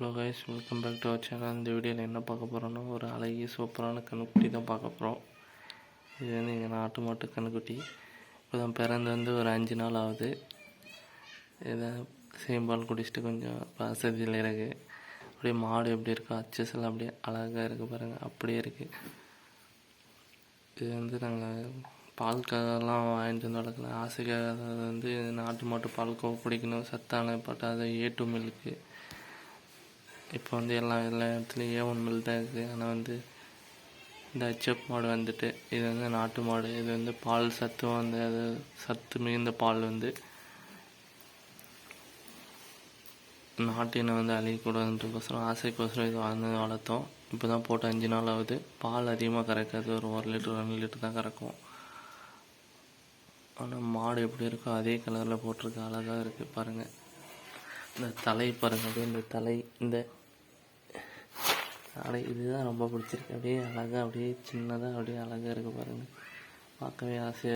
Hello guys, welcome back to our channel. இந்த வீடியோவில் என்ன பார்க்க போகிறோன்னா, ஒரு அழகிய சூப்பரான கன்றுக்குட்டி தான் பார்க்க போகிறோம். இது வந்து எங்கள் நாட்டு மாட்டு கன்றுக்குட்டி. இப்போ தான் பிறந்து வந்து ஒரு 5 நாள் ஆகுது. இதை சேம்பால் குடிச்சிட்டு கொஞ்சம் வசதியில் இருக்குது. அப்படியே மாடு எப்படி இருக்கோ அச்சஸெல்லாம் அப்படியே அழகாக இருக்குது பாருங்கள், அப்படியே இருக்குது. இது வந்து நாங்கள் பாலுக்காகலாம் வாங்கிட்டு வந்து வளர்க்கலாம், ஆசைக்காக வந்து நாட்டு மாட்டு பால் குடிக்கணும், சத்தான பட்டாத A2 மில்க்கு. இப்போ வந்து எல்லா இடத்துலையும் A1 மில் தான் இருக்குது. ஆனால் வந்து இந்த HF மாடு வந்துட்டு இது வந்து நாட்டு மாடு. இது வந்து பால் சத்தும் வந்து அது சத்து மிகுந்த பால் வந்து நாட்டினை வந்து அழியக்கூடாதுன்றக்கோசரம் ஆசைக்கோசரம் இது வளர்த்தோம். இப்போ தான் போட்டு 5 நாள் ஆகுது. பால் அதிகமாக கறக்காது, ஒரு 1 லிட்டர் 2 லிட்டர் தான் கறக்கும். ஆனால் மாடு எப்படி இருக்கோ அதே கலரில் போட்டிருக்கு, அழகாக இருக்குது பாருங்கள். இந்த தலை பாருங்கள், அப்படியே இந்த தலை இந்த அப்படியே இதுதான் ரொம்ப பிடிச்சிருக்கு. அப்படியே அழகாக அப்படியே சின்னதாக அப்படியே அழகாக இருக்குது பாருங்கள், பார்க்கவே ஆசையாக.